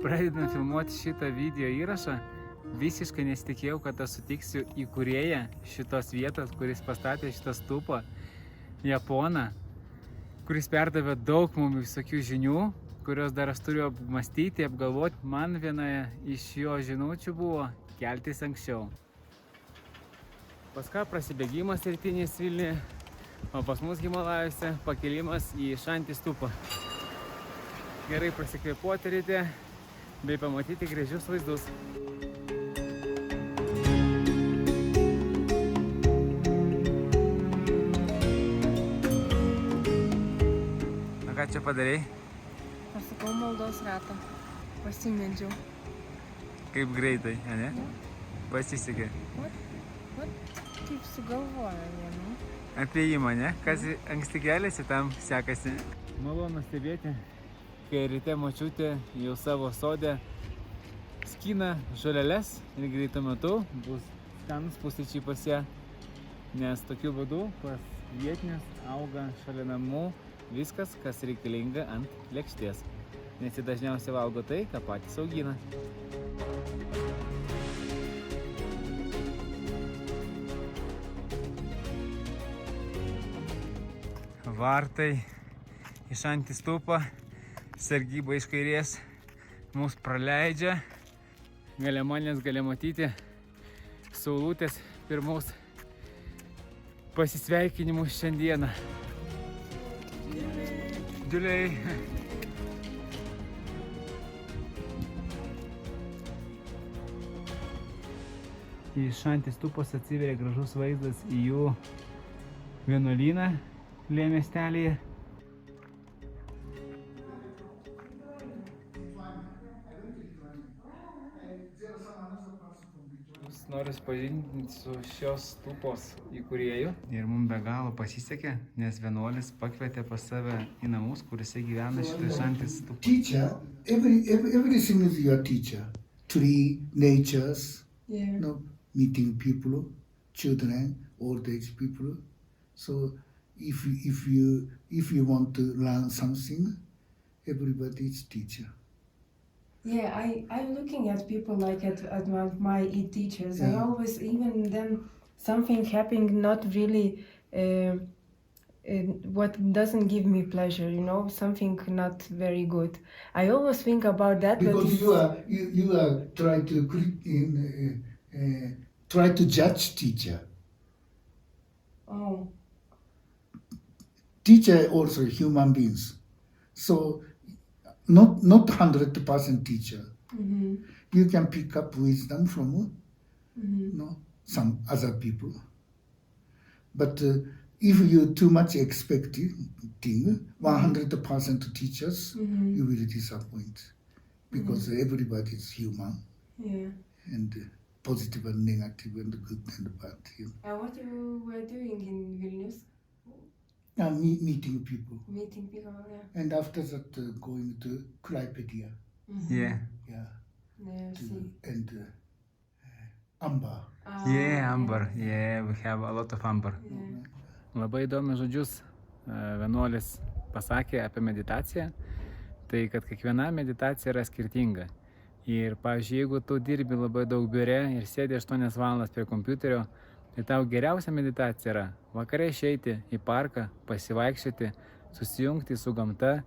Pradedant filmuoti šitą video įrašą, visiškai nesitikėjau, kad aš sutiksiu įkūrėją šitos vietos, kuris pastatė šitą stupą, Japoną, kuris perdavė daug mums visokių žinių, kurios dar aš turiu apmastyti, apgalvoti. Man viena iš jo žinučių buvo keltis anksčiau. Paskui prasibėgimas rytinis Vilniuje, o pas mus Himalajuose pakilimas į Šanti stupą. Gerai prasikvėpuoti ryte bei pamatyti gražius vaizdus. Na ką čia padarei? Pasukau maldos ratą. Pasimedžiau. Kaip greitai, ne? Pasisekė. Kaip sugalvojo vienu. Apėjimą, ne? Kas anksti keliasi, tam sekasi. Malonu stebėti, kai ryte močiutė jau savo sode skina žoleles ir greitu metu bus skanus pusryčiai pas ją, nes tokiu būdu pas vietinius auga šalia namų viskas, kas reikalinga ant lėkštės, nes jie dažniausiai valgo tai, ką patys augina. Vartai į Šanti stupą, sargyba iš kairės mus praleidžia. Gale manęs gali matyti saulutės pirmus pasisveikinimus šiandieną. Džiuliai. Į Šanti stupos atsiveria gražus vaizdas į jų vienuolyną miestelėje. Noriu supažindinti su šios stupos įkūrėju. Ir mums be galo pasisekė, nes vienuolis pakvietė pas save į namus, kuriuose gyvena šitą Šanti stupą. Teacher, everything is your teacher. Tree, natures, Yeah. meeting people, children, old age people. So if you want to learn something, everybody is teacher. Yeah, I'm looking at people like at my teachers. I Yeah. always, even then something happening not really what doesn't give me pleasure, something not very good. I always think about that. Because you are try to judge teacher. Oh, Teacher also human beings. So not 100% teacher. mm-hmm. You can pick up wisdom from Mm-hmm. some other people. But if you too much expecting 100% teachers, Mm-hmm. you will disappoint. Because everybody is human, Yeah. and positive and negative and good and bad. What you were doing in Vilnius? Meeting people. Meeting people, yeah. And after that, going to Klaipedia. Yeah. Yeah. Yeah, see. And Amber. Yeah, amber. Yeah, we have a lot of amber. Yeah. Labai įdomius žodžius vienuolis pasakė apie meditaciją, tai kad kiekviena meditacija yra skirtinga. Ir, pavyzdžiui, jeigu tu dirbi labai daug biure ir sėdi 8 valandas prie kompiuterio, tai tau geriausia meditacija yra vakare išeiti į parką, pasivaikščioti, susijungti su gamta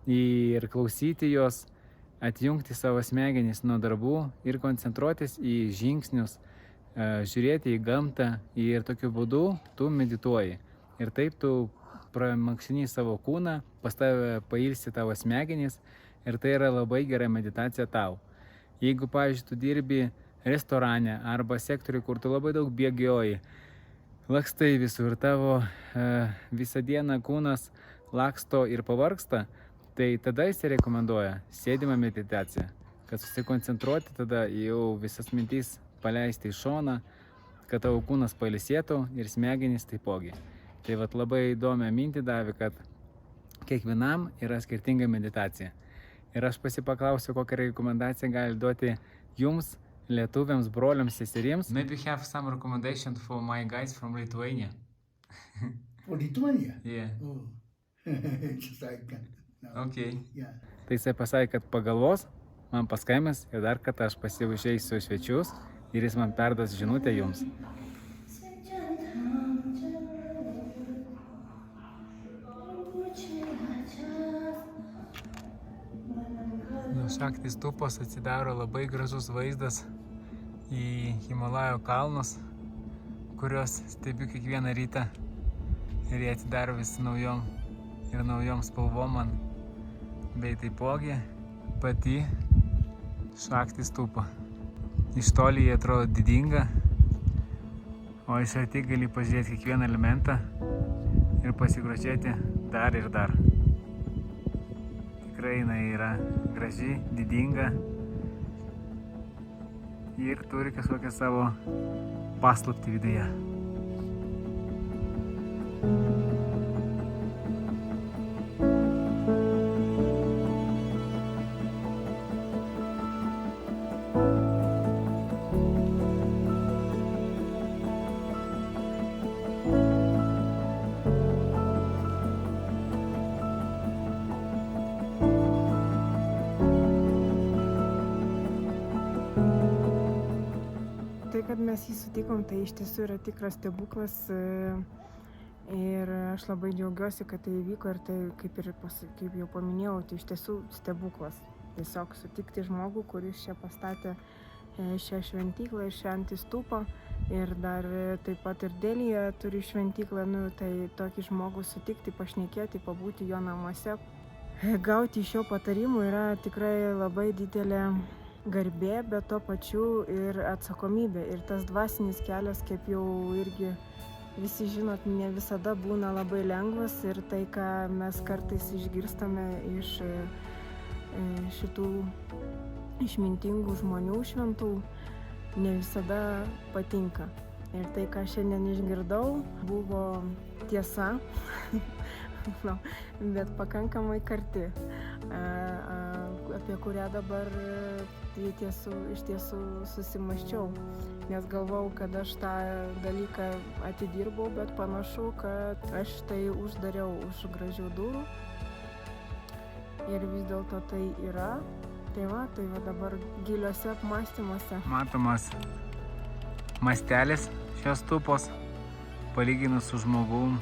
ir klausyti jos, atjungti savo smegenis nuo darbų ir koncentruotis į žingsnius, žiūrėti į gamtą ir tokiu būdu tu medituoji. Ir taip tu pramankštini savo kūną, pas tave pailsi tavo smegenis ir tai yra labai gera meditacija tau. Jeigu, pavyzdžiui, tu dirbi restorane arba sektoriui, kur tu labai daug bėgioji, lakstai visur ir tavo visą dieną kūnas laksto ir pavargsta, tai tada jis rekomenduoja sėdimą meditaciją, kad susikoncentruoti tada jau visas mintis paleisti į šoną, kad tavo kūnas pailsėtų ir smegenys taipogi. Tai vat labai įdomią mintį davė, kad kiekvienam yra skirtinga meditacija. Ir aš pasipaklausiu, kokią rekomendaciją gali duoti jums, lietuviams, broliams, seserims. Maybe have some recommendation for my guys from Lithuania. For Lithuania? Yeah. Oh. Just like that. No. Okay. Yeah. Tai jisai pasakė, kad pagalvos man paskambins ir dar kartą aš pasiužeisiu svečius ir jis man perduos žinutę jums. Nuo Šakti stupos atsidaro labai gražus vaizdas į Himalajo kalnus, kuriuos stebiu kiekvieną rytą ir jie atsidaro vis naujom spalvom man, bei taipogi pati Šakti stupa. Iš toli jie atrodo didinga, o iš arti gali pažiūrėti kiekvieną elementą ir pasigrožėti dar ir dar. Tikrai jinai yra graži, didinga ir turi kažkokią savo paslaptį viduje. Tai, kad mes jį sutikom, tai iš tiesų yra tikras stebuklas ir aš labai džiaugiuosi, kad tai įvyko ir tai, kaip jau paminėjau, tai iš tiesų stebuklas. Tiesiog sutikti žmogų, kuris čia pastatė šią šventyklą ir šią antistupą ir dar taip pat ir Delyje turi šventyklą, tai tokį žmogų sutikti, pašnekėti, pabūti jo namuose. Gauti iš jo patarimų yra tikrai labai didelė garbė, bet to pačiu ir atsakomybė. Ir tas dvasinis kelias, kaip jau irgi visi žinot, ne visada būna labai lengvas ir tai, ką mes kartais išgirstame iš šitų išmintingų žmonių šventų, ne visada patinka. Ir tai, ką šiandien išgirdau, buvo tiesa, bet pakankamai karti, apie kurią dabar iš tiesų susimąsčiau, nes galvau, kad aš tą dalyką atidirbau, bet panašu, kad aš tai uždariau už gražių durų ir vis dėlto tai yra. Tai va dabar giliuose apmąstymuose. Matomas mastelis šios stupos palyginus su žmogum,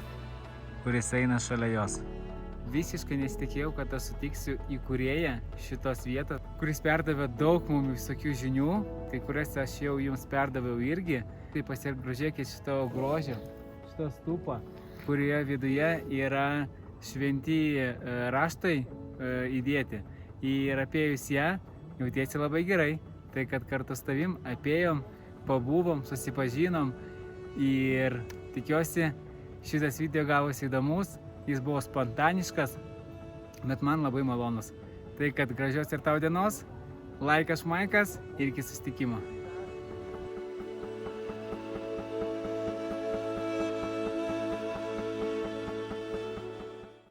kuris eina šalia jos. Visiškai nesitikėjau, kad aš sutiksiu įkūrėją šitos vietos, kuris perdavė daug mums visokių žinių, kai kurias aš jau jums perdaviau irgi. Tai pasigrožėkit šito grožio, šito stupą, kurioje viduje yra šventi raštai įdėti. Ir apėjus ją, jautiesi labai gerai. Tai kad kartu su tavim apėjom, pabuvom, susipažinom ir tikiuosi šitas video gavosi įdomus. Jis buvo spontaniškas, bet man labai malonus. Tai kad gražios ir tau dienos, laikas šmaikas ir iki susitikimo.